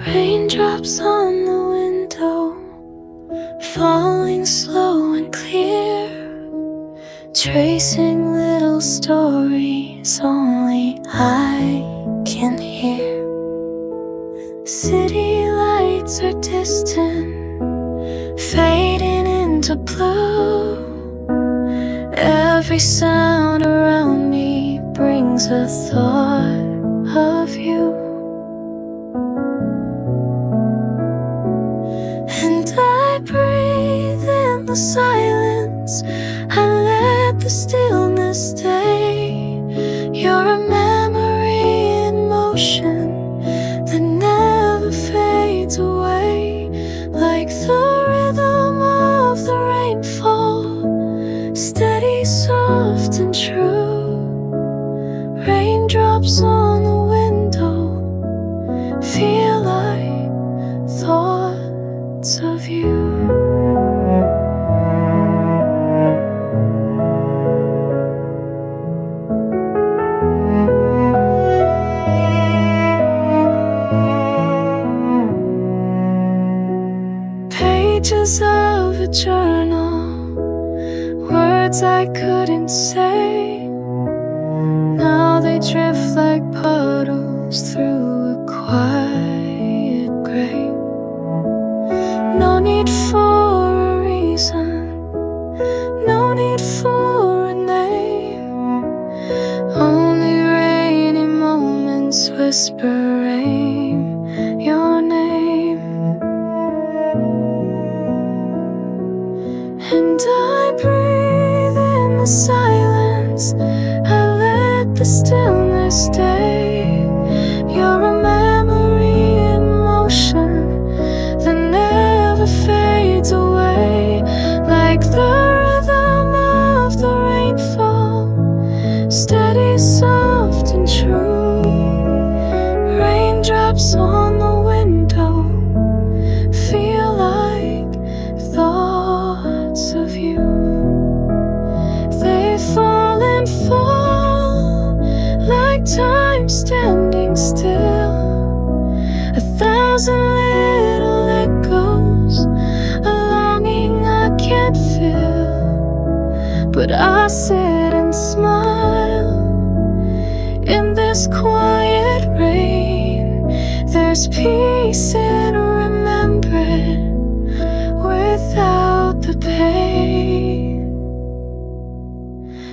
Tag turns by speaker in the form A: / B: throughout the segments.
A: Raindrops on the window, falling slow and clear, tracing little stories only I can hear. City lights are distant, fading into blue. Every sound around me brings a thought of you. And I breathe in the silence, I let the stillness stay. You're a memory in motion that never fades away, like the rhythm of the rainfall, steady, soft and true. Raindrops on the window feel like thoughts of you. Pages of a journal, words I couldn't say, now they drift like puddles through a quiet grave. No need for a reason, no need for a name, only rainy moments whispering your name. And I breathe in the silence, I let the stillness stay. You're a memory in motion that never fades away, like the rhythm of the rainfall, steady, soft and true. Raindrops on the window feel like thoughts of you. They fall and fall like time standing still, a thousand little echoes, a longing I can't feel. But I sit and smile in this quiet rain. There's peace in remembering without the pain.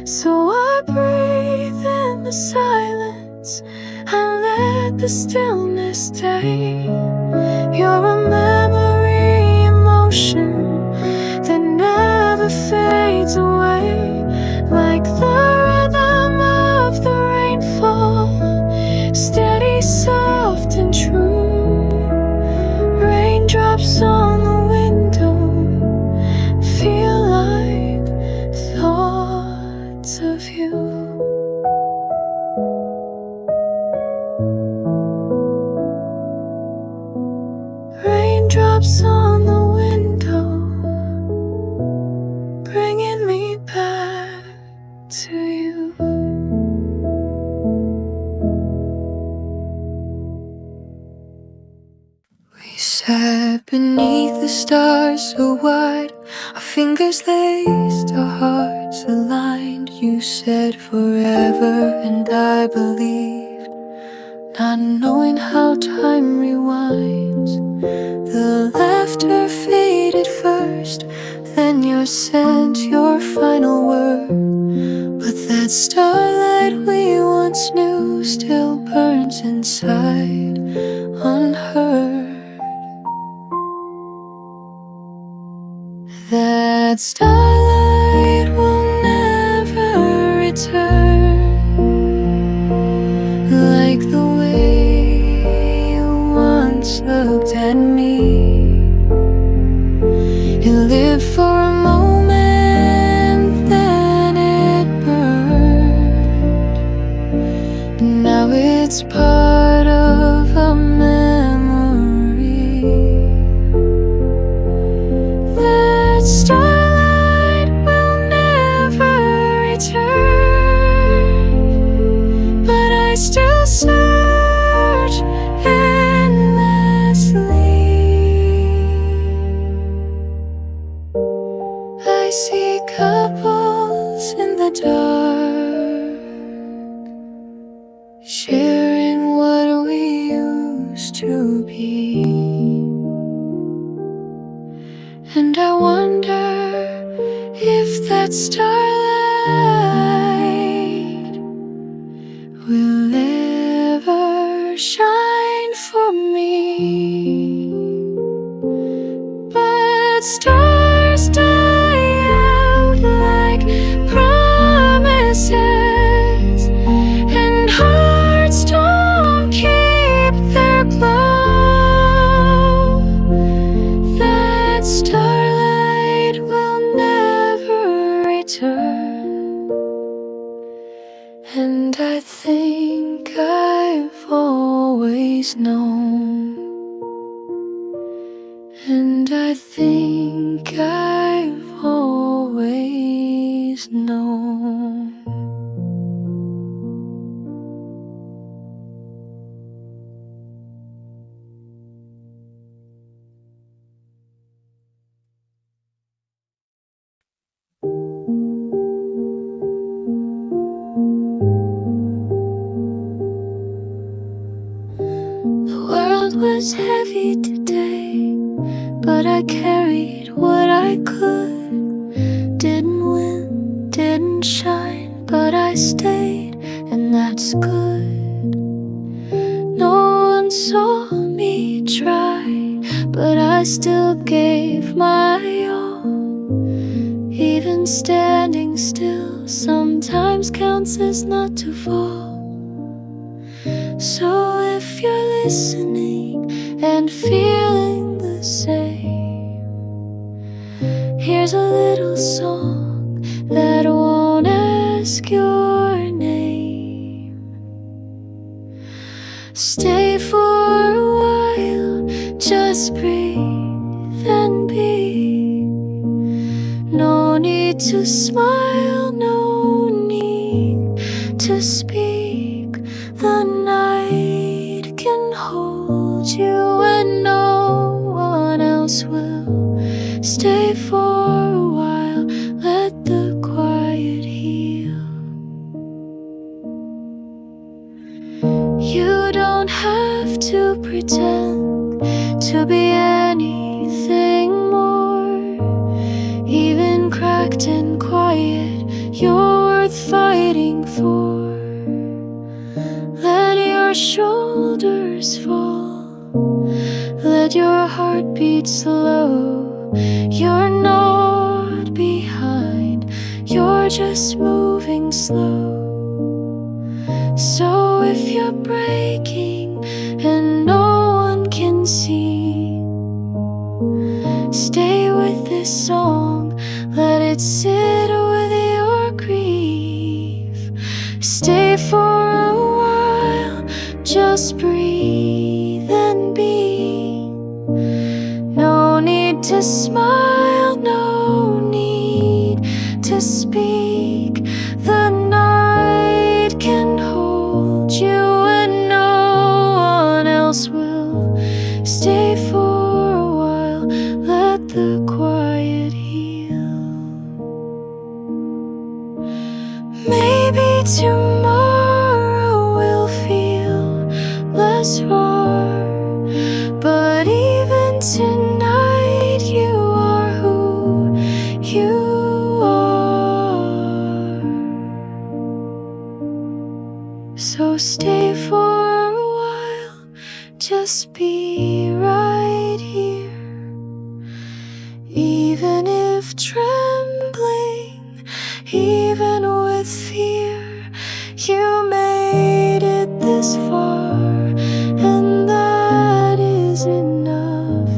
A: So I breathe in the silence, I let the stillness stay. You're a memory in motion that never fades away, like the rhythm of the rainfall, steady, soft and true. Raindrops on the window feel like thoughts of you. Raindrops on the window, bringing me back to you. We sat beneath the stars so wide, our fingers laced, our hearts aligned. You said forever and I believed, not knowing how time rewinds. The laughter faded first, then your scent, your final word. But that starlight we once knew still burns inside, unheard. That starlight will never return, like the way you once looked at me. It lived for a moment, then it burned. Now it's part of a memory. That starlight will never return, but I still search endlessly. to be. And I wonder if that starlight will ever shine for me. But stars die out like promises, and hearts don't keep their glow. That starlight will never return, and I think I've always known. And I think I've always known. The world was heavy today, but I carried what I could. Didn't win, didn't shine, but I stayed, and that's good. No one saw me try, but I still gave my all. Even standing still sometimes counts as not to fall. So if you're listening and feeling the same, here's a little song that won't ask your name. Stay for a while, just breathe and be. No need to smile, no need to speak. The night can hold you and no one else will. Stay for a while, let the quiet heal. You don't have to pretend to be anything more. Even cracked and quiet, you're worth fighting for. Let your shoulders fall, let your heart beat slow. You're not behind, you're just moving slow. So if you're breaking and no one can see, stay with this song, let it sit with your grief. Stay for a while, just breathe and be. No need to smile, no need to speak. The night can hold you and no one else will. Stay for a while, let the quiet heal. Maybe tomorrow will feel less far, but even tonight you are who you are. So stay for a while, just be right here. Even if trembling, even with fear, you made it this far, and that is enough.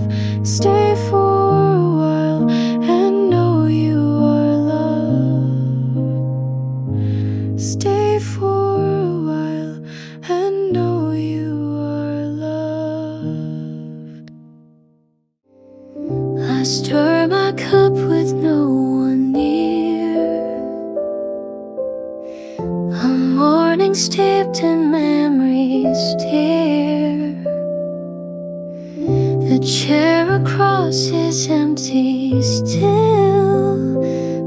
A: Stay for a while and know you are loved. Stay for a while and know you are loved. I stir my cup with no one near. A morning steeped in memories dear. The chair across is empty still,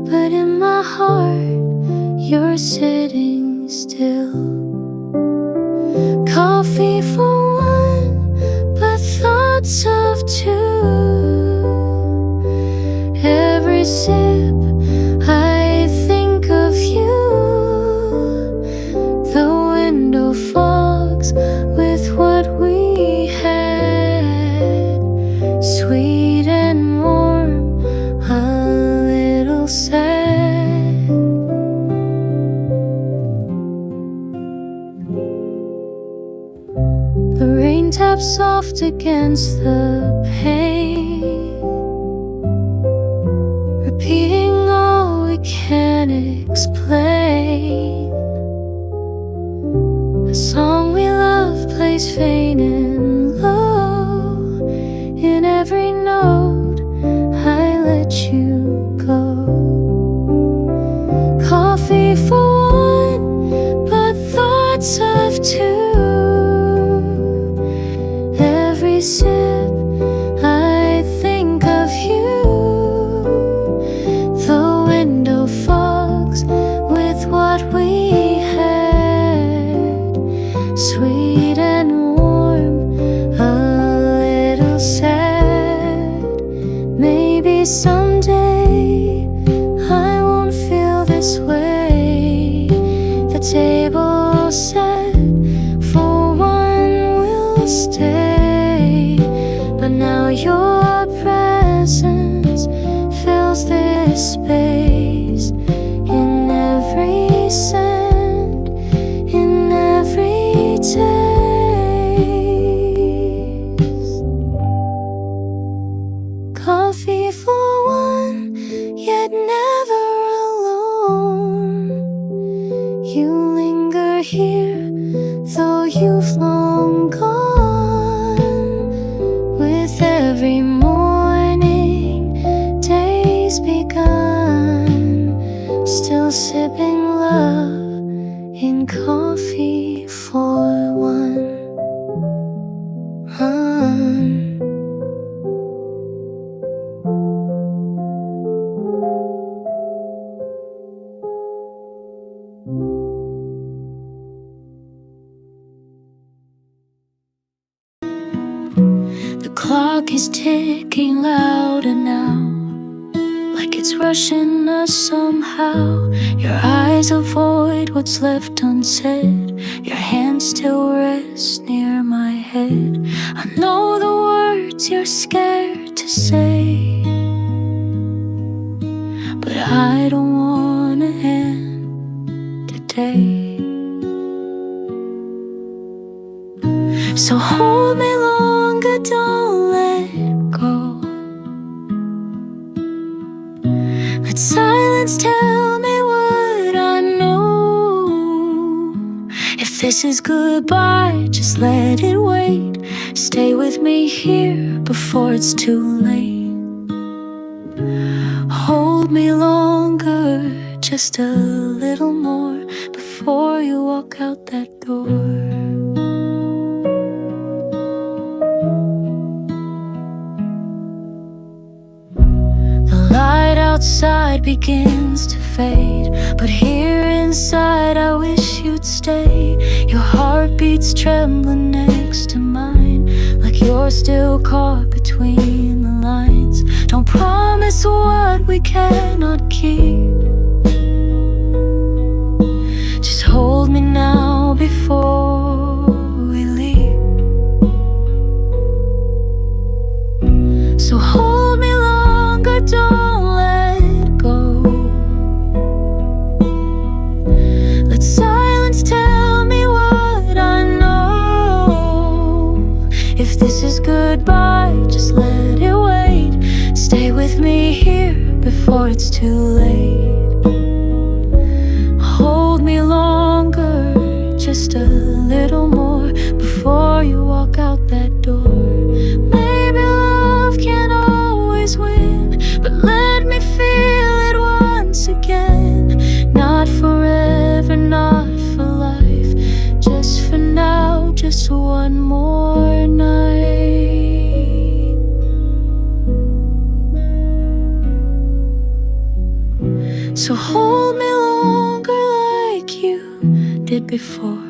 A: but in my heart you're sitting still. Coffee for one, thoughts of two. Every sip I think of you. The window fogs with what we had, sweet and warm, a little sad. The rain taps soft against the pane, repeating all we can't explain. A song we love plays faint and low. In every note I let you go. Coffee for one, but thoughts of two. Every sip I think of you. The window fogs with what we had, sweet and warm, a little sad. Maybe someday I won't feel this way. The table set for one will stay, but now your presence fills this space. In every scent, in every taste. Coffee for one, yet never alone. You linger here, though you've long gone. With every morning, day's begun. Still sipping love in coffee for one. The clock is ticking louder now, like it's rushing us somehow. Your eyes avoid what's left unsaid. Your hand still rests near my head. I know the words you're scared to say, but I don't wanna end today. So hold me longer, don't let go. Let silence tell me what I know. If this is goodbye, just let it wait. Stay with me here before it's too late. Hold me longer, just a little more, before you walk out that door. Outside begins to fade, but here inside I wish you'd stay. Your heartbeat's trembling next to mine, like you're still caught between the lines. Don't promise what we cannot keep. Just hold me now before we leave. So hold me longer, don't let go. Let silence tell me what I know. If this is goodbye, just let it wait. Stay with me here before it's too late. Hold me longer, just a little more, before you walk out that door. Maybe love can't always win, but let me feel it once again. Not forever, not for life, just for now, just one more night. So hold me longer like you did before.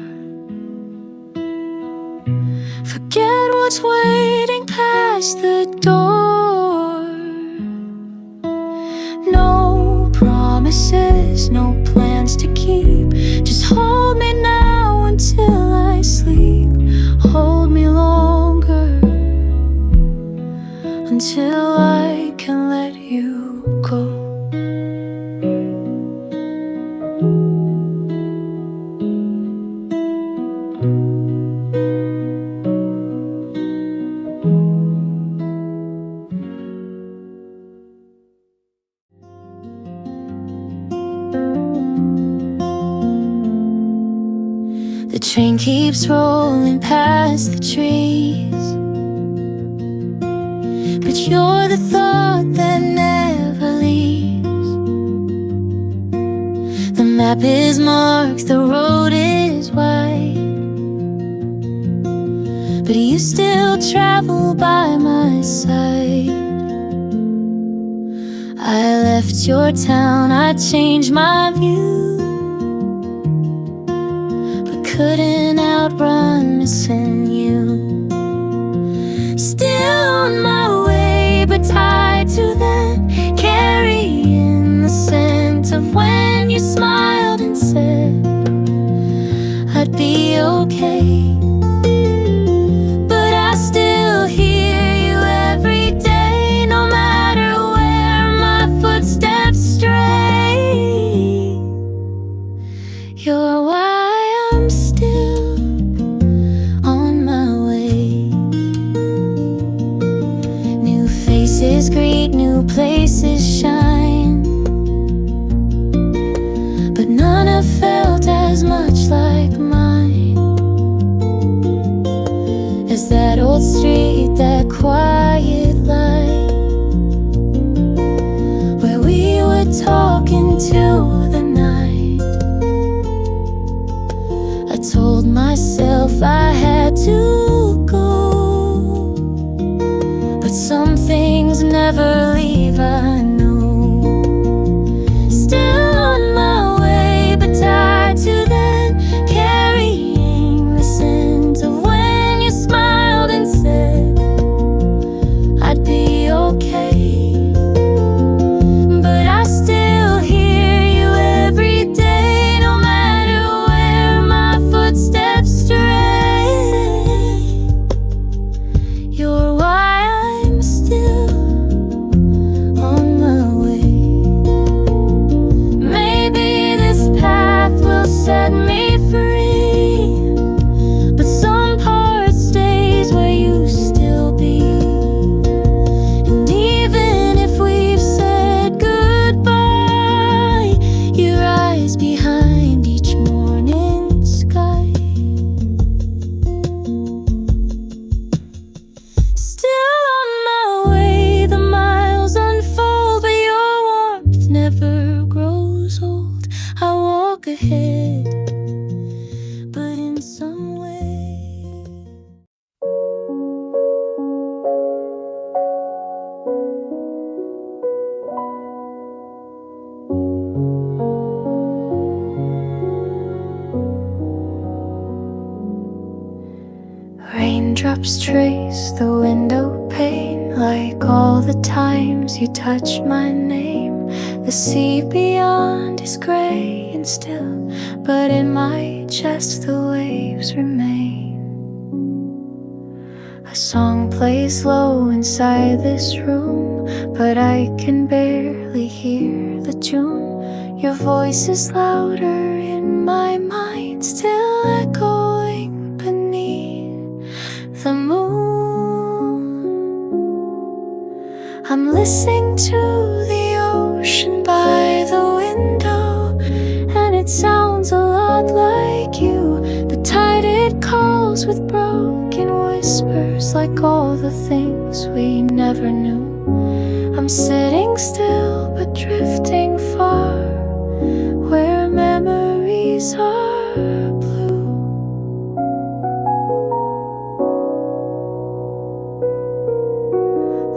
A: Forget what's waiting past past the door. No promises, no plans to keep. Just hold me now until I sleep. Hold me longer until I can let you go. The train keeps rolling past the trees, but you're the thought that never leaves. The map is marked, the road is wide, but you still travel by my side. I left your town, I changed my view, couldn't outrun missing you. Still on my way, but tied to them, carrying the scent of when you smiled and said I'd be okay. But I still hear you every day, no matter where my footsteps stray. You're why I'm still on my way. New faces greet, new places shine, but none have felt as much like mine as that old street, that quiet light where we were talking to the night. I told myself I had to go, but some things never leave, I know. Still on my way, but tied to them, carrying the scent of when you smiled and said I'd be okay. But I still hear you every day, no matter where my footsteps stray. You're why I'm still on my way. Maybe this path will set me free, but some part stays where you still be. And even if we've said goodbye, you rise behind each morning sky. Still on my way, the miles unfold, but your warmth never grows old. I walk ahead, but in some way. Raindrops trace the window pane, like all the times you touched my name. The sea beyond is gray and still, but in my chest the waves remain. A song plays low inside this room, but I can barely hear the tune. Your voice is louder in my mind, still echoing beneath the moon. I'm listening to the ocean by the window, and it sounds a lot like you. The tide, it calls with broken whispers, like all the things we never knew. I'm sitting still but drifting far, where memories are blue.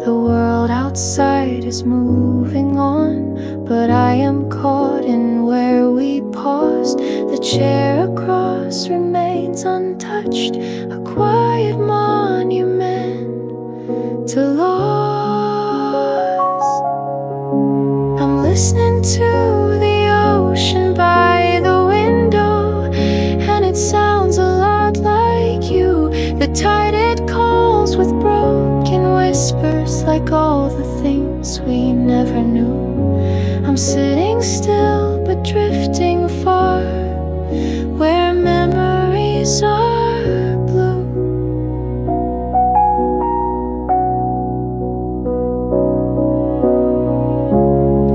A: The world outside is moving on, but I am caught in where we paused. The chair across remains untouched, a quiet monument to loss. I'm listening to the ocean by the window, and it sounds a lot like you. The tide, it calls with broken whispers, like all the things we never knew. I'm sitting still but drifting far, where memories are blue.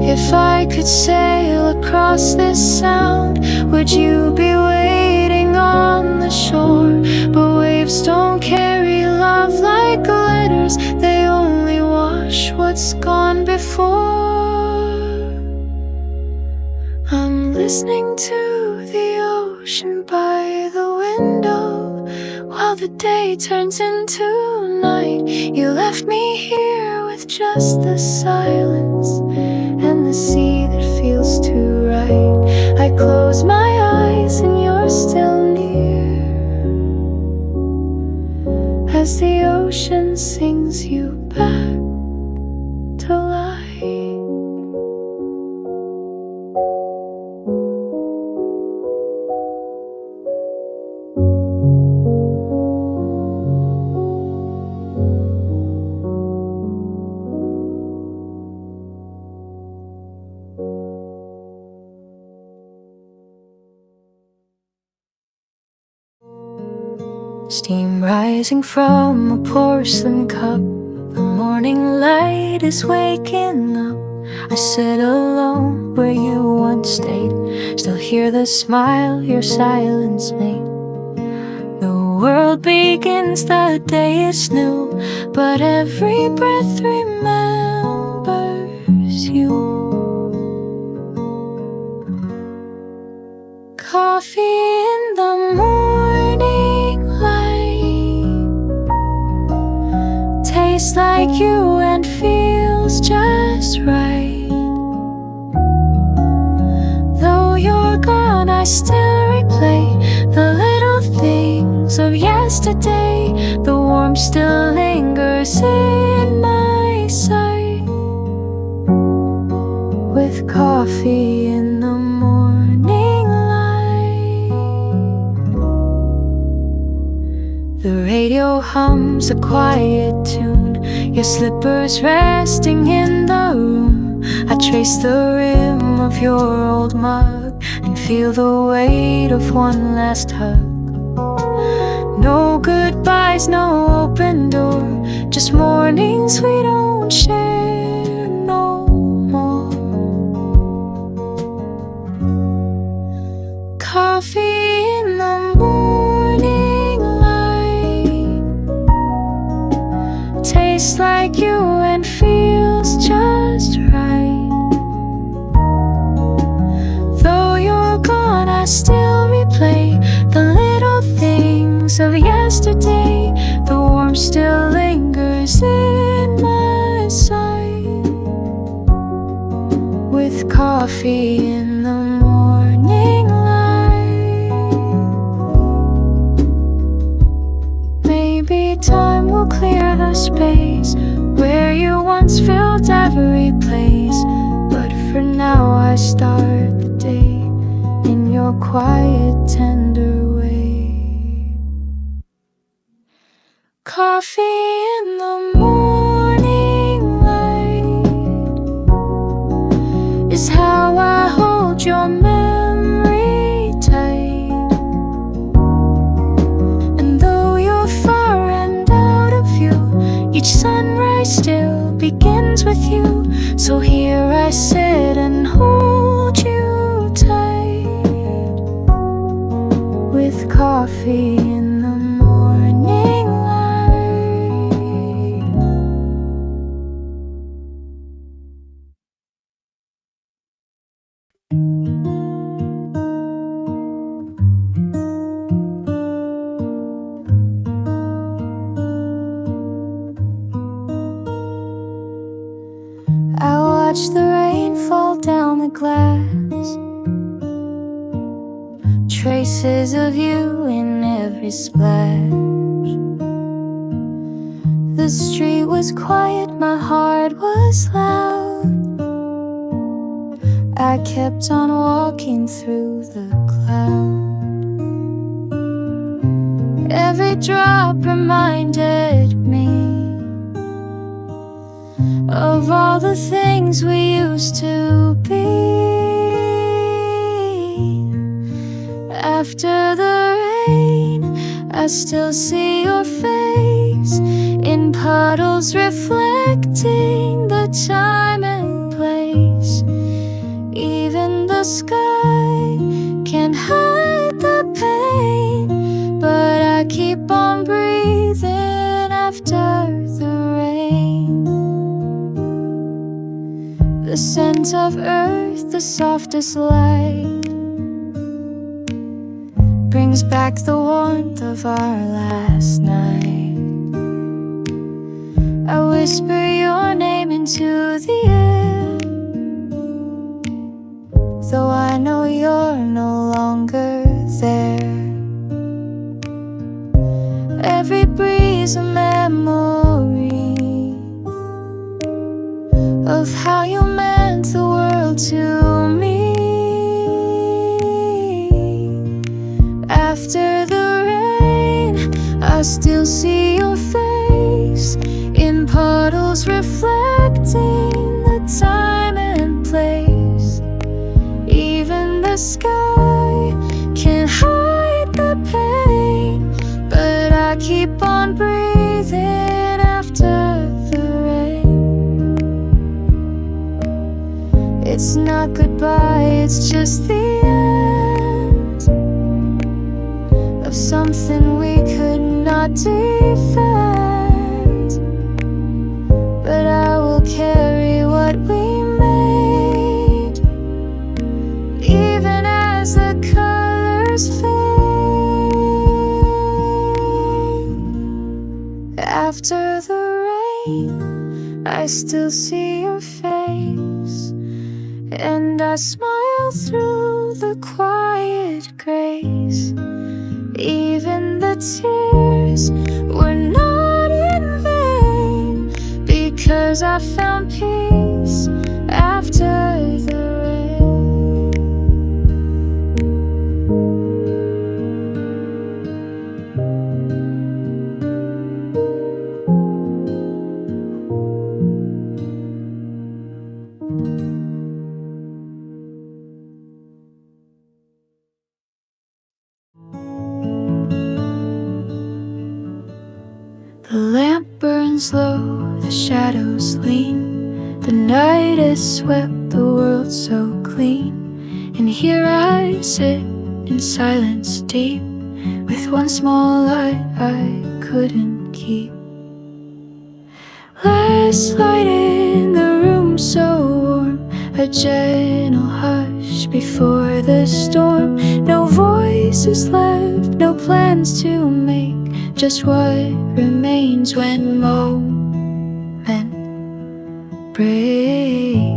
A: If I could sail across this sound, would you be waiting on the shore? But waves don't carry love like letters, they only wash what's gone before. I'm listening to the ocean by the window, while the day turns into night. You left me here with just the silence and the sea that feels too right. I close my eyes and you're still near, as the ocean sings you back to life. Steam rising from a porcelain cup, the morning light is waking up. I sit alone where you once stayed, still hear the smile your silence made. The world begins, the day is new, but every breath remembers you. Coffee in the morning light tastes like you and feels just right. Though you're gone, I still replay the little things of yesterday. The warmth still lingers in my sight, with coffee in the morning light. The radio hums a quiet tune, your slippers resting in the room. I trace the rim of your old mug and feel the weight of one last hug. No goodbyes, no open door, just mornings we don't share no more. Coffee in the morning light tastes like you and feels just right. Though you're gone, I still replay the little things of yesterday. The warmth still lingers in my sight, with coffee in the morning light. Maybe time will clear the space where you once filled every place, but for now I start the day in your quiet, tender way. Coffee in the morning light is how I hold your memory tight. And though you're far and out of view, each sunrise still begins with you. So here I sit and hold you tight, with coffee in the morning light. I watch the rain fall down the glass, traces of you in every splash. The the street was quiet, my heart was loud. I kept on walking through the cloud. Every drop reminded me of all the things we used to be. After the rain, I still see your face in puddles reflecting the time and place. Even the sky can't hide the pain, but I keep on breathing after the rain. The scent of earth, the softest light, brings back the warmth of our last night. I whisper your name into the air, though I know you're no longer there. Every breeze a memory of how you meant the world to me. After the rain, I still see your face in puddles reflecting the time and place. Even the sky can't hide the pain, but I keep on breathing after the rain. It's not goodbye, it's just the end of something we could not defend. But I will carry what we made, even as the colors fade. After the rain, I still see your face, and I smile through the quiet grace. Even the tears were not in vain, because I found peace after the The lamp burns low, the shadows lean. The night has swept the world so clean. And here I sit in silence deep, with one small light I couldn't keep. Last light in the room so warm, a gentle hush before the storm. No voices left, no plans to make, just what remains when moment break.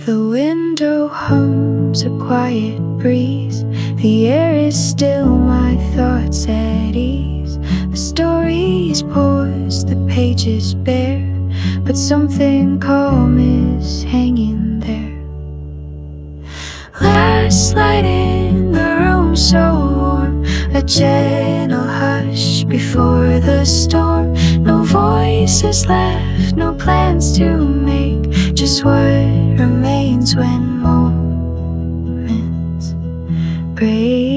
A: The window hums a quiet breeze. The air is still, my thoughts at ease. The story's paused, the pages bare, but something calm is hanging there. Last light in the room so warm, a gentle hush before the storm. No voices left, no plans to make, just what remains when moments break.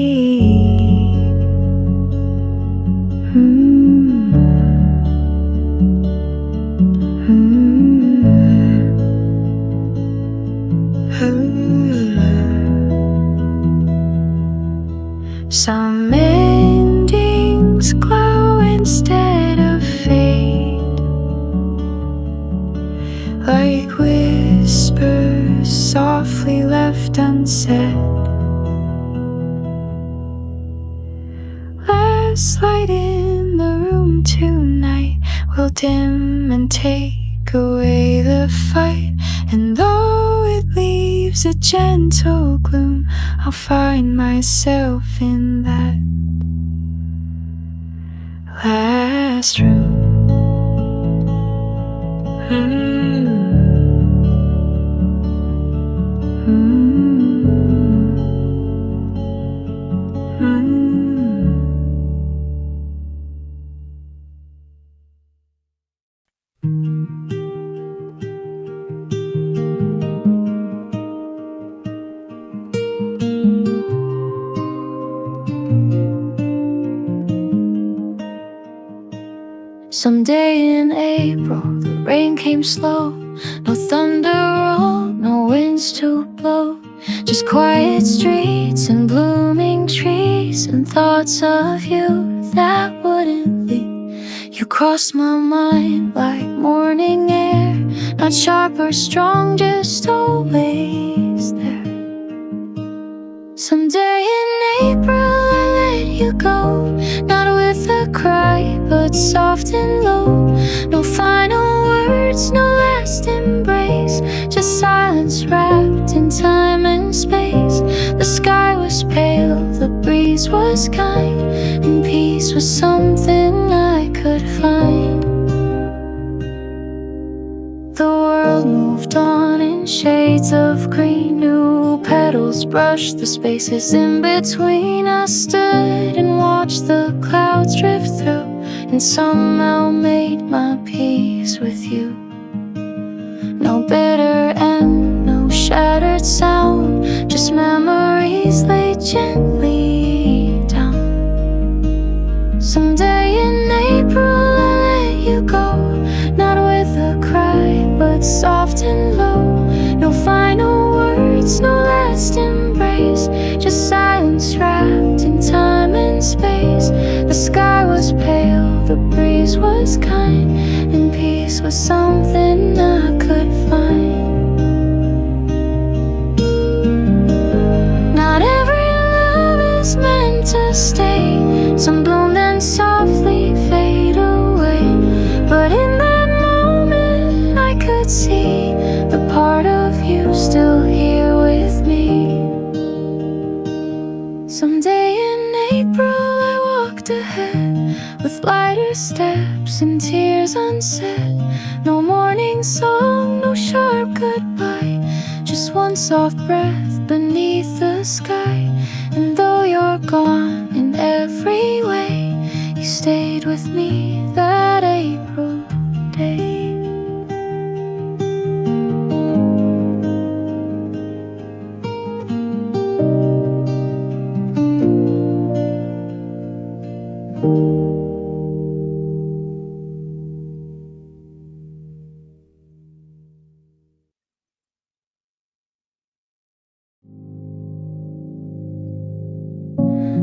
A: Some endings glow instead of fade, like whispers softly left unsaid. Last light in the room tonight will dim and take take away the fight, and though it leaves a gentle gloom, I'll find myself in that last room. Someday in April, the rain came slow. No thunder rolled, no winds to blow. Just quiet streets and blooming trees and thoughts of you that wouldn't leave. You crossed my mind like morning air, not sharp or strong, just always there. Someday in April I let you go, not with a cry, but soft and low. No final words, no last embrace, just silence wrapped in time and space. The sky was pale, the breeze was kind, and peace was something I could find. The world moved on in shades of green, new petals brushed the spaces in between. I stood and watched the clouds drift through, and somehow made my peace with you. No bitter end, no shattered sound, just memories laid gently down. Someday in April I'll let you go, not with a cry, but soft and low. No final words, no last embrace, just silence wrapped in time and space. The sky was pale, the breeze was kind, and peace was something I could find. Not every love is meant to stay, some bloom then softly fade away. But in that moment I could see the part of you still here with me. Someday in April I walked ahead with lighter steps and tears unsaid. No morning song, no sharp goodbye, just one soft breath beneath the sky. And though you're gone in every way, you stayed with me that April day.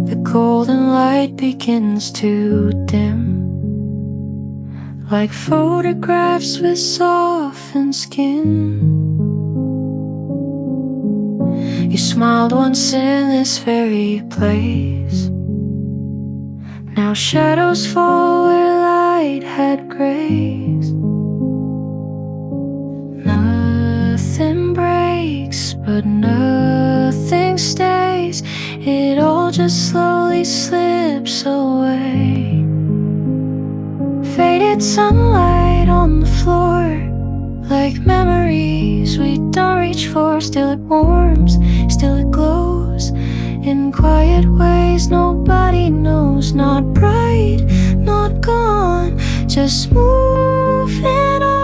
A: The golden light begins to dim, like photographs with softened skin. You smiled once in this very place, now shadows fall where light had graced. Nothing breaks, but nothing stays. It all just slowly slips away. Faded sunlight on the floor, like memories we don't reach for. Still it warms, still it glows, in quiet ways nobody knows. Not bright, not gone, just moving on.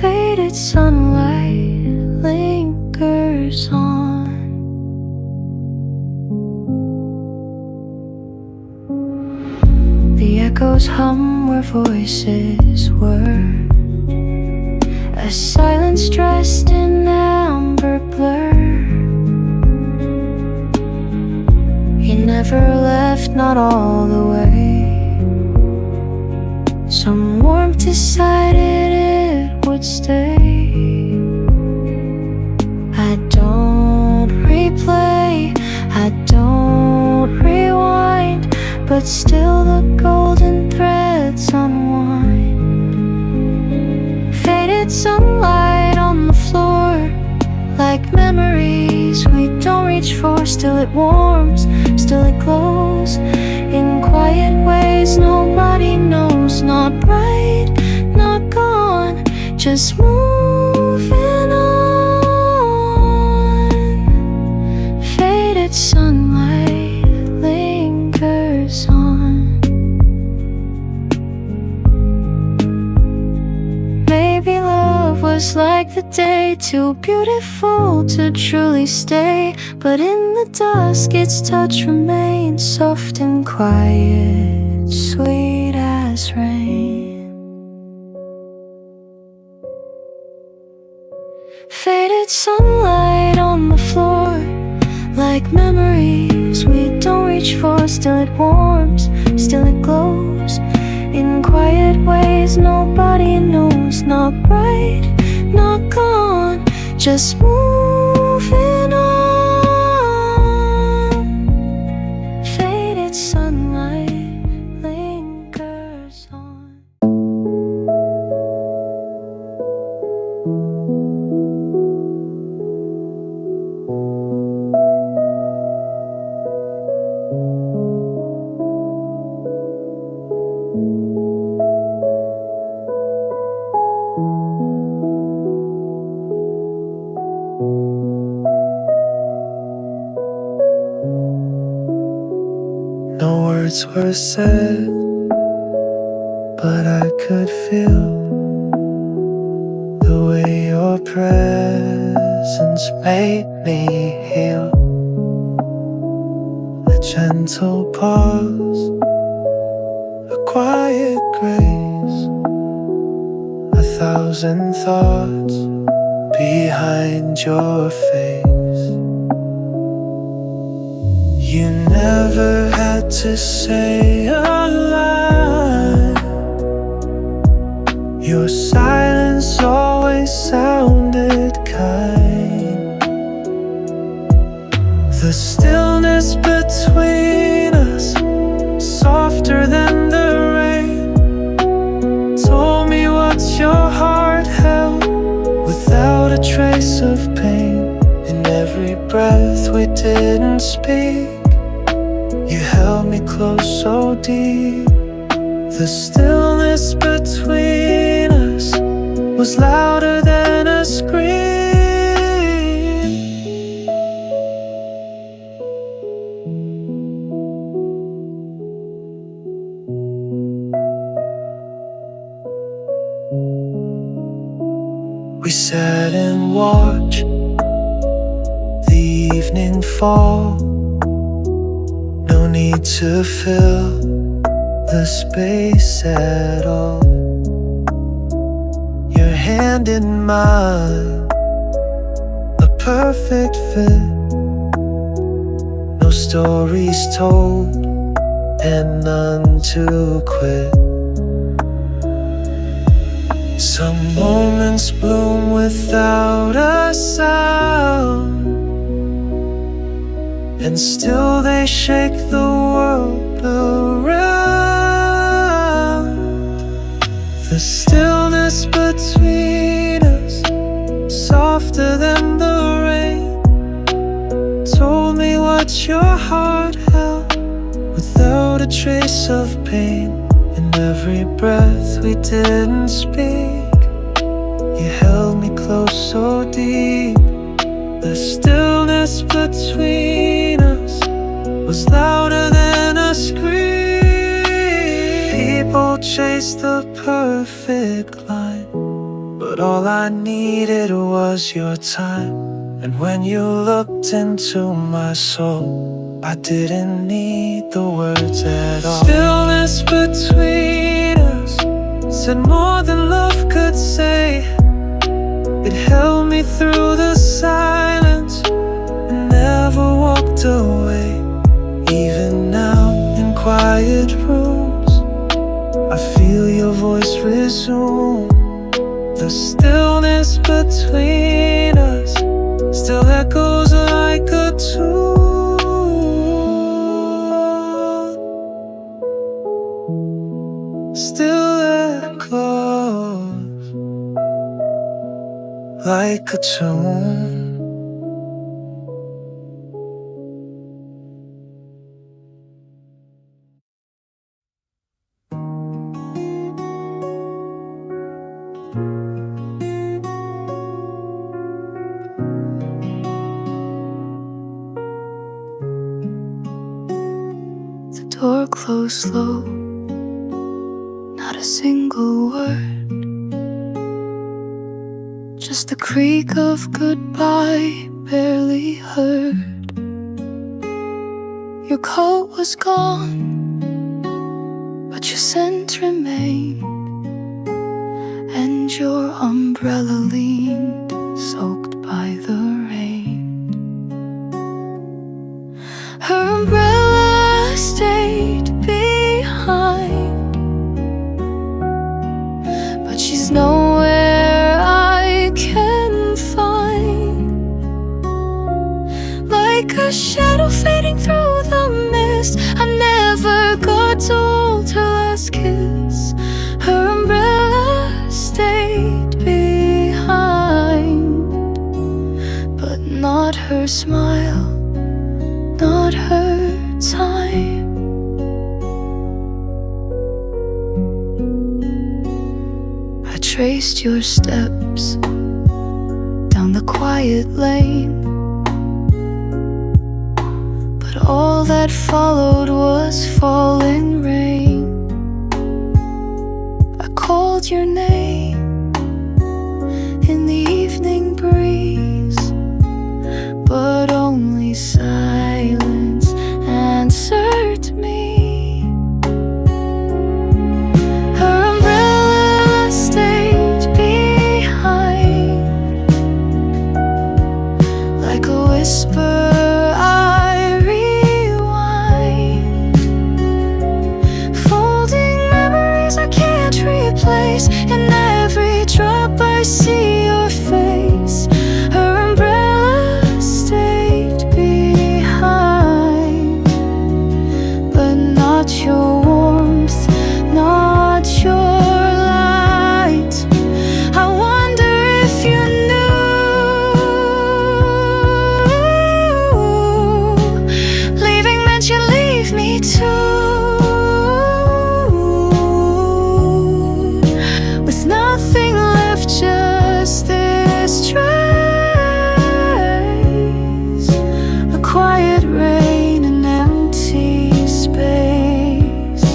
A: Faded sunlight lingers on. The echoes hum where voices were, a silence dressed in amber blur. You never left, not all the way. Some warmth decided it would stay. I don't replay, I don't rewind, but still the golden threads unwind. Faded sunlight on the floor, like memories we don't reach for. Still it warms, still it glows, in quiet ways nobody knows. Not bright, not gone, just moving on. Faded sunlight lingers on. Maybe love was like the day, too beautiful to truly stay. But in the dusk its touch remains, soft and quiet, sweet as rain. Faded sunlight on the floor, like memories we don't reach for. Still it warms, still it glows, in quiet ways nobody knows. Not bright, not gone, just moving on. Faded sunlight lingers on.
B: No words were said, but I could feel the way your presence made me heal. A gentle pause, a quiet grace, 1,000 thoughts behind your face. You never had to say a line. Your silence always sounded kind. The stillness between us, softer than the rain, told me what your heart held without a trace of pain. In every breath we didn't speak, you held me close so deep. The stillness between us was louder than a scream. We sat and watched the evening fall. No need to fill the space at all. Your hand in mine, a perfect fit. No stories told and none to quit. Some moments bloom without a sound, and still they shake the world around. The stillness between us, softer than the rain, told me what your heart held without a trace of pain. In every breath we didn't speak, you held me close so deep. The stillness between us was louder than a scream. People chase the perfect line, but all I needed was your time. And when you looked into my soul, I didn't need the words at all. Stillness between us said more than love could say. It held me through the silence and never walked away. Even now in quiet rooms, I feel your voice resume. The stillness between us still echoes like a tune. Still echoes. like a tune.
A: Door closed slow, not a single word, just the creak of goodbye barely heard. Your coat was gone, but your scent remained, and your umbrella leaned, soaked by the rain. Her umbrella stayed behind, but she's nowhere I can find. Like a shadow fading through the mist, I never got to hold her last kiss. Her umbrella stayed behind, but not her smile, not her time. I traced your steps down the quiet lane, but all that followed was falling rain. I called your name in the evening breeze, but only silence answered me. Her umbrella stayed behind, like a whisper I rewind, folding memories I can't replace. In every drop I see your face. Her umbrella stayed behind, but not your warmth, not your light. I wonder if you knew leaving meant you leave me too, with nothing left, just this trace, a quiet rain, an empty space.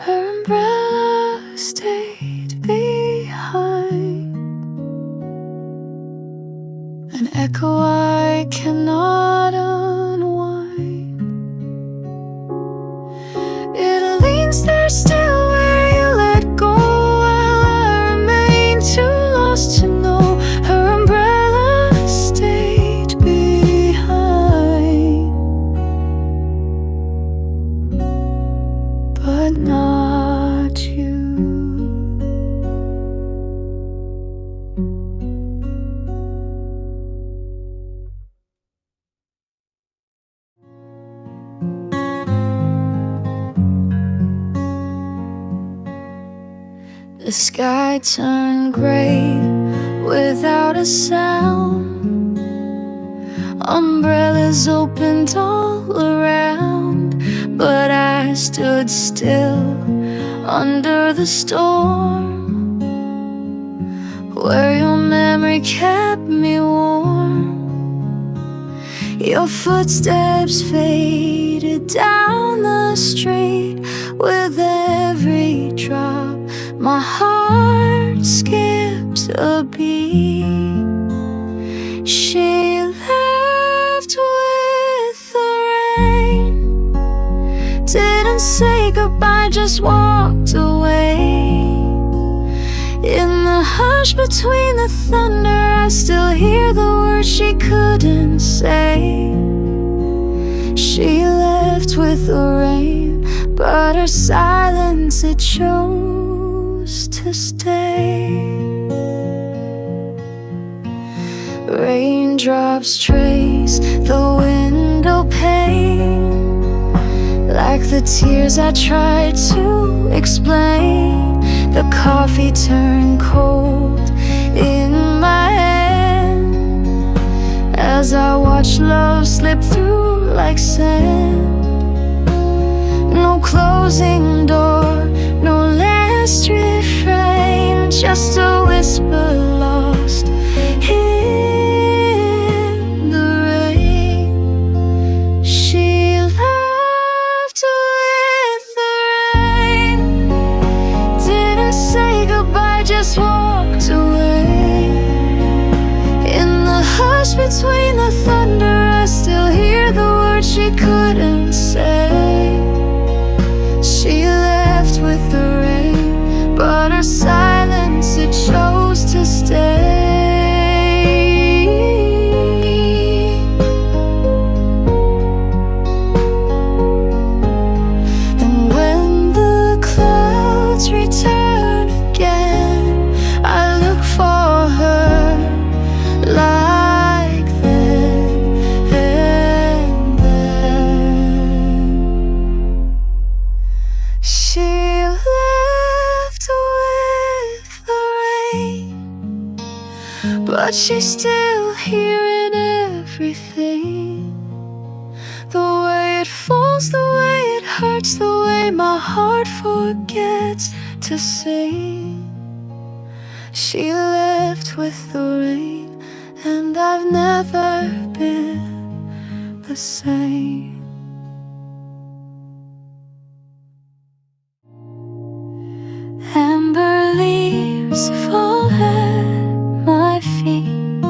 A: Her umbrella stayed behind, an echo I cannot unwind. It leans there still where you let go, while I remain too lost to know. Her umbrella stayed behind, but not you. The sky turned gray without a sound. Umbrellas opened all around, but I stood still under the storm, where your memory kept me warm. Your footsteps faded down the street with every drop. My heart skipped a beat. She left with the rain, didn't say goodbye, just walked away. In the hush between the thunder, I still hear the words she couldn't say. She left with the rain, but her silence, it chose to stay. Raindrops trace the window pane, like the tears I tried to explain. The coffee turned cold in my hand as I watch love slip through like sand. No closing door, no last refrain, just a whisper lost in the rain. She left with the rain, didn't say goodbye, just walked away. In the hush between the thunder, I still hear the words she couldn't say. She left with the rain, but her silence, it chose to stay. And when the clouds return again, I look for her like then. She left with the rain, but she's still hearing everything. The way it falls, the way it hurts, the way my heart forgets to sing. She left with the rain, and I've never been the same. Amber leaves fall at my feet.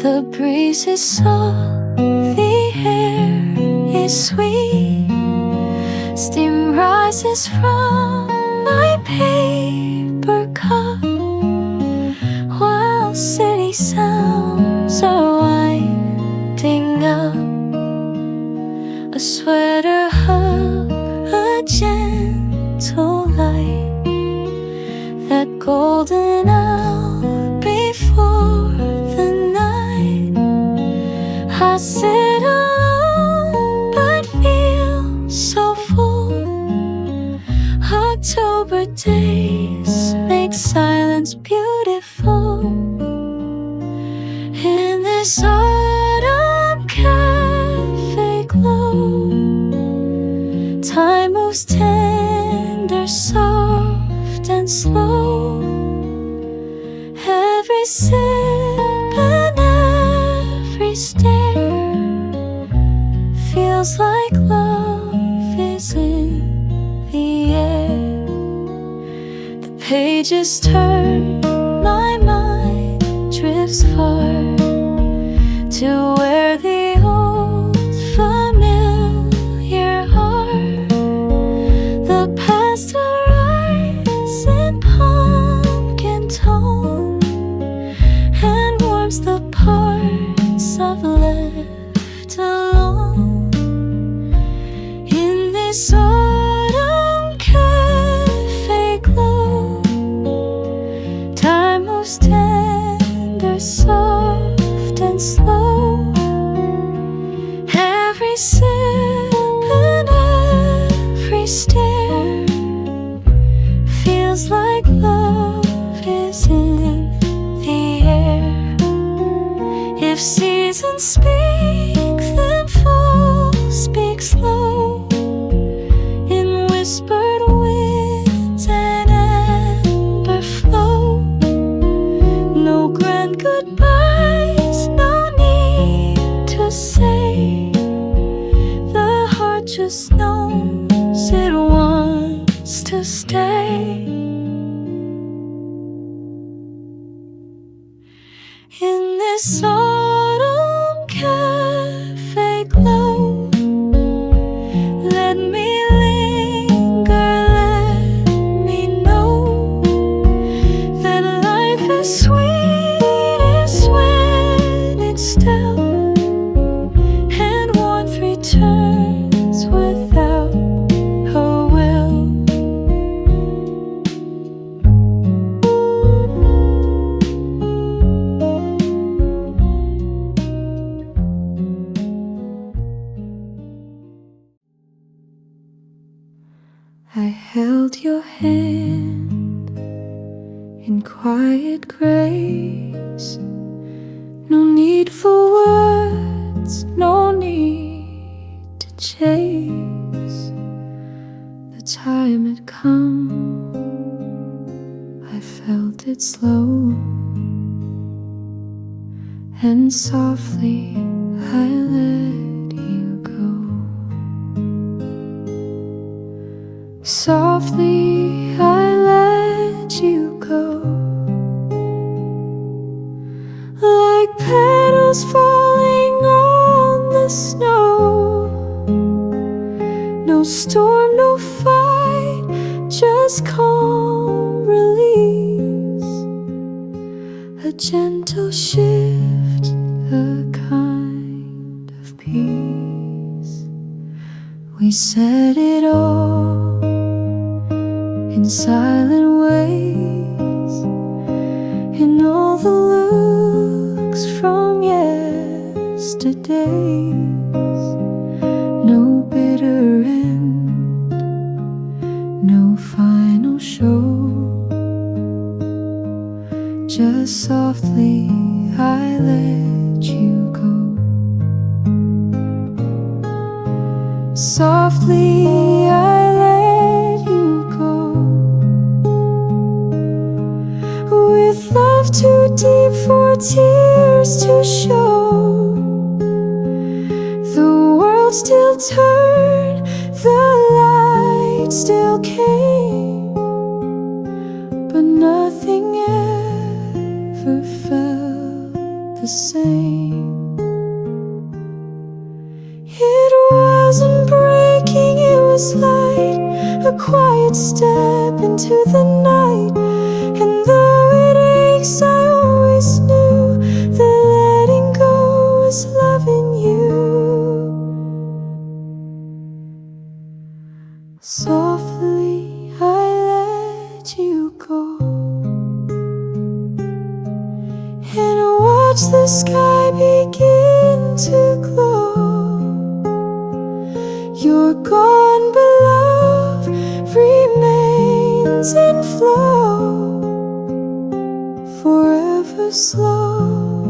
A: The breeze is soft, the air is sweet. Steam rises from my paper cup while city sounds are winding up. A sweater hug, a gentle light, that golden hour before the night. I sit alone but feel so full. October days make silence beautiful. In this autumn cafe glow, time moves tender, soft and slow. Every sip and every stare feels like love is in the air. The pages turn, my mind drifts far to where the old familiar are. The past arrives in pumpkin tone and warms the parts I've left alone. In this autumn cafe glow, time moves tender, soft and slow. Every sip and every stare feels like love is in the air. If seasons speak, then fall speaks low in whispered winds and amber flow. No grand goodbyes, no need to say. The heart just knows it wants to stay. In this autumn cafe glow, let me linger, let me know that life is sweetest when it's still, and warmth returns without her will. I held your hand in quiet grace. No need for words, no need to chase. The time had come, I felt it slow, and softly I let you go. Softly I let you go, like petals falling on the snow. No storm, no fight, just calm release. A gentle shift, a kind of peace. We said it all in silent ways, in all the looks from yesterdays. No bitter end, no final show. Just softly I let you go. Softly I let you go, with love too deep for tears to show. The world still turned, the light still came, but nothing ever felt the same. It wasn't breaking, it was light, a quiet step into the night. And though it aches, I always knew that letting go was loving you. Softly I let you go, and watch the sky begin to glow. You're gone, but love remains in flow, forever slow,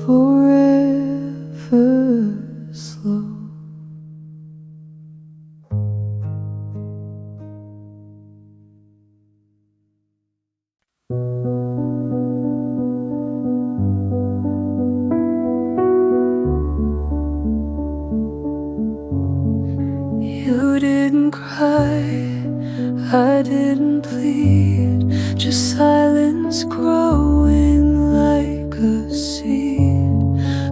A: forever slow. You didn't cry, I didn't plead, just silence growing like a seed.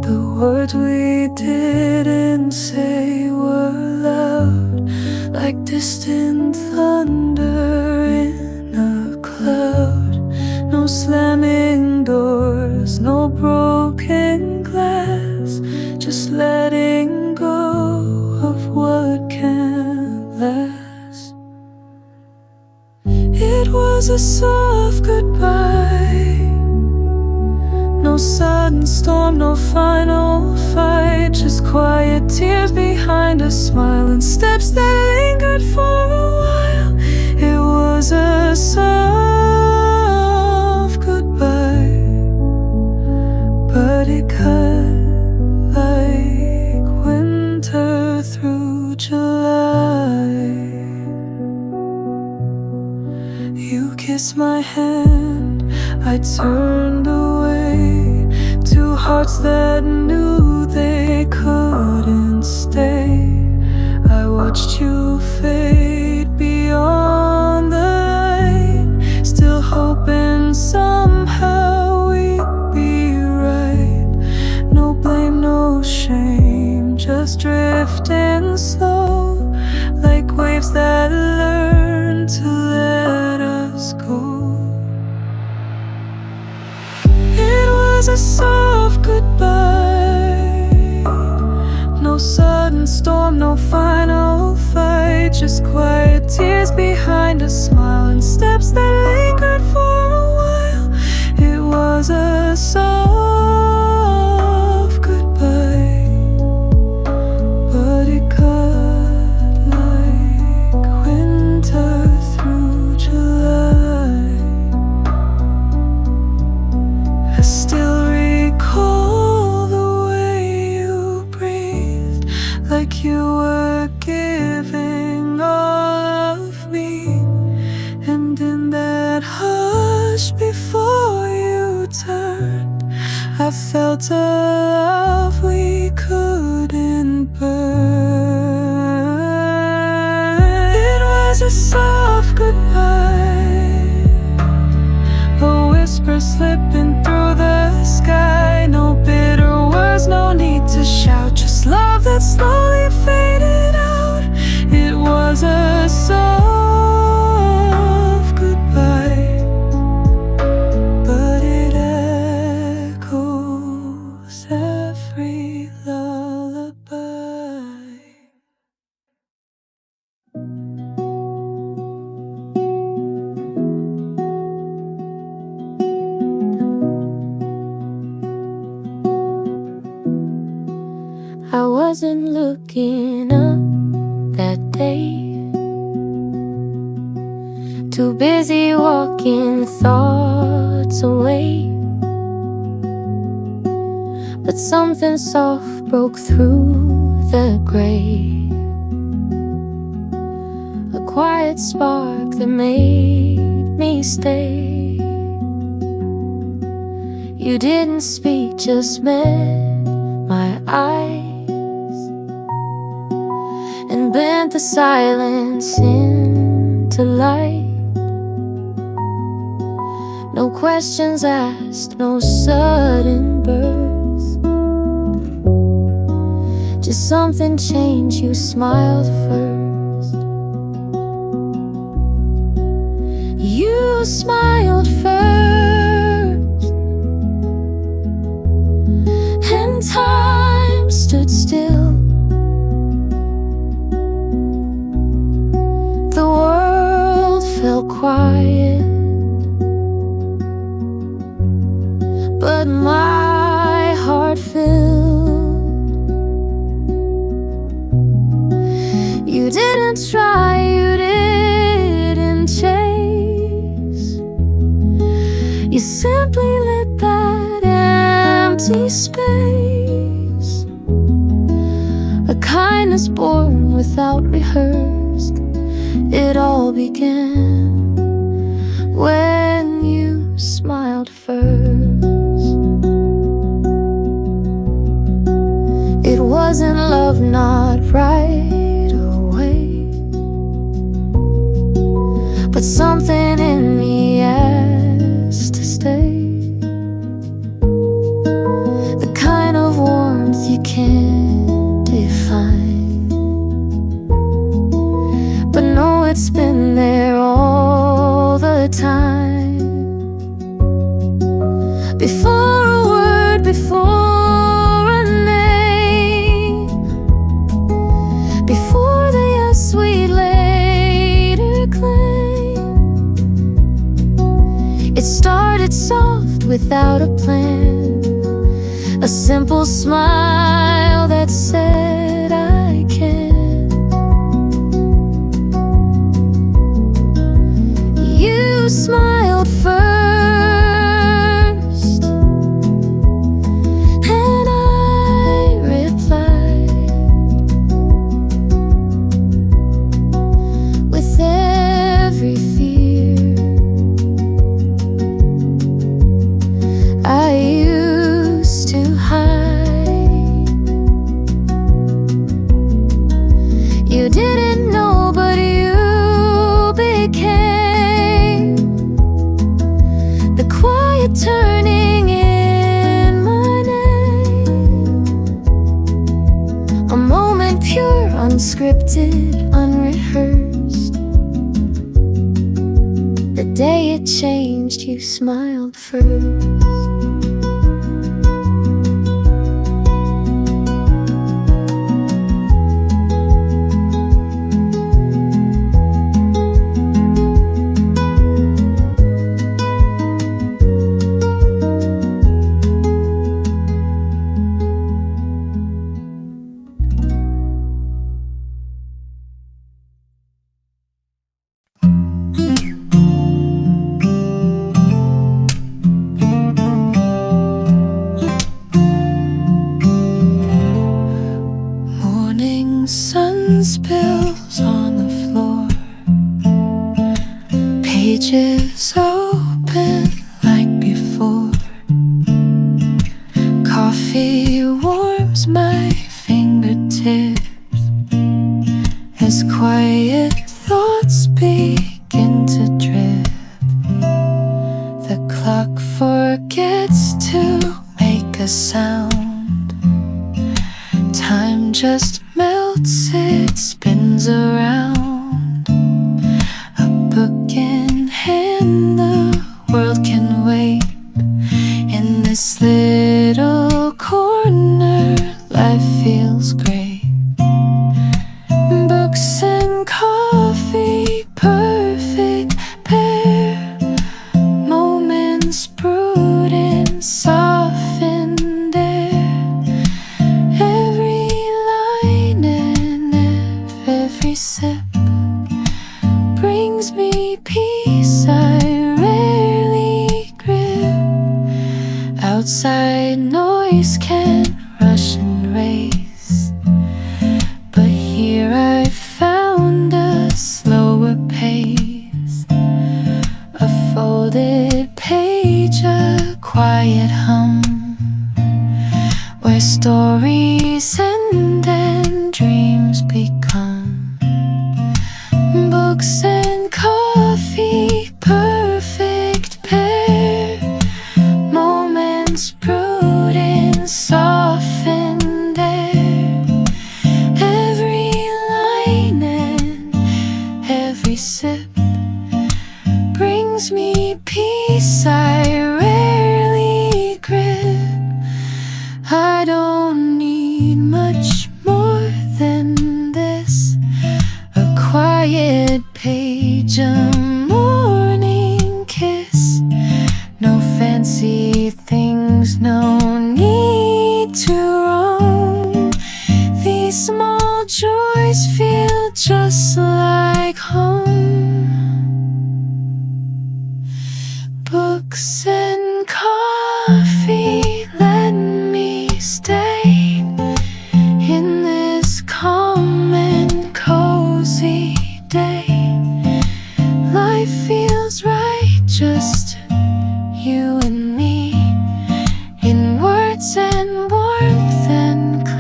A: The words we didn't say were loud, like distant thunder in a cloud. No slamming doors, no broken glass, just letting go of what can't last. It was a soft goodbye, no sudden storm, no final fight, just quiet tears behind a smile and steps that lingered for a while. It was a soft goodbye, but it cut like winter through July. You kissed my hand, I turned away. Two hearts that knew they couldn't stay. I watched you fade beyond the light, still hoping somehow we'd be right. No blame, no shame, just drifting slow, like waves that learn to let us go. It was a soft goodbye, no sudden storm, no final fight, just quiet tears behind a smile and steps that lingered for a while. It was a soft goodbye, but it cut like winter
B: giving all of me. And in that hush before you turned, I felt a love we couldn't burn. It was a soft goodbye, a whisper slipping through the sky. No bitter words, no need to shout, just love that slowly faded out. It was a soft goodbye, but it echoes every lullaby.
A: I wasn't looking up that day, too busy walking thoughts away. But something soft broke through the gray, a quiet spark that made me stay. You didn't speak, just met my eyes and bent the silence into light. No questions asked, no sudden birth, just something changed. You smiled first. You smiled first, and time stood still. The world felt quiet, but my heart filled. You didn't try, you didn't chase, you simply lit that empty space. A kindness born without rehearsed. It all began when you smiled first. It wasn't love, not right away, but something in me asked to stay. The kind of warmth you can't define, but know it's been there all the time. Before a word, before a name, before the yes we later claim. It started soft without a plan, a simple smile that said I can. You smiled first, and I replied with every fear I used to hide. You didn't know, but you became the quiet turning in my name. A moment pure, unscripted, unrehearsed. The day it changed, you smiled first. spills on the floor. Pages open like before. Coffee warms my fingertips as quiet thoughts begin to drift. The clock forgets to make a sound. Time just melts, it spins around. A book in hand, the world can wait. In this little corner, life feels great. Books and coffee, perfect pair. Moments brewed in softened air. Every line and every sip brings me peace I rarely grip. Outside noise can rush and race, but here I found a slower pace. A folded page, a quiet hum, where stories end and dreams become. Books and coffee, perfect pair. Moments brewed in softened air. Every line and every sip brings me peace I rarely grip. I don't need much more than this. A quiet page, a morning kiss. No fancy things, no need to roam. These small joys feel just like home. Books and coffee, let me stay in this calm and cozy day. Life feels right, just you and me, in words and warmth and clarity.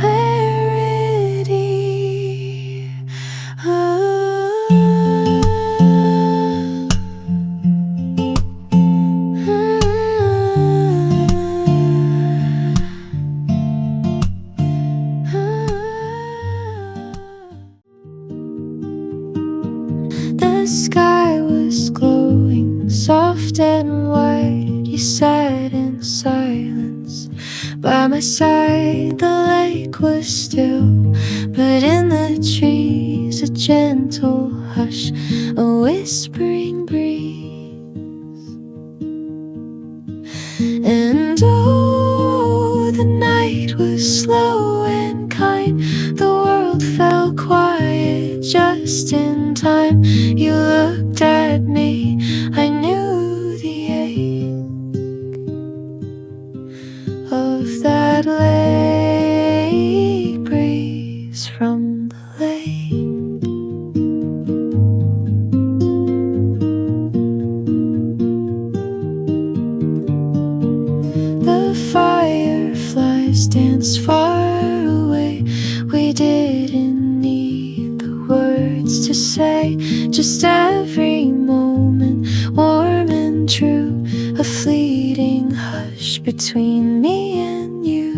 A: The sky was glowing, soft and white. You sat in silence by my side. The lake was still, but in the trees a gentle hush, a whispering breeze. And oh, the night was slow and kind. The world fell quiet just in time. You looked at me, I knew the ache of that lake breeze from the lake. The fireflies danced far away. We didn't need the words to say, just every moment warm and true. A fleeting hush between me and you.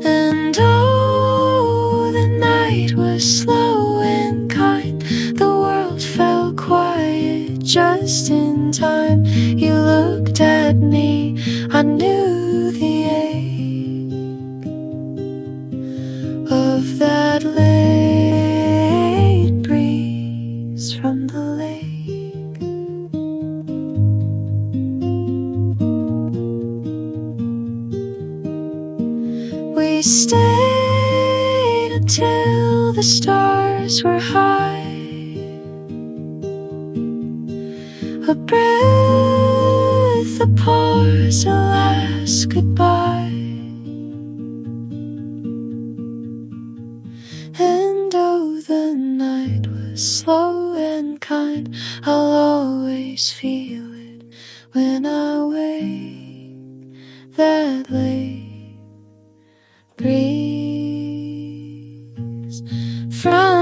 A: And oh, the night was slow and kind. The world fell quiet just in time. You looked at me, I knew the ache of that late breeze from the lake. We stayed until the stars were high. A breath, a pause, a last goodbye. slow and kind. I'll always feel it when I wake. That lake breeze from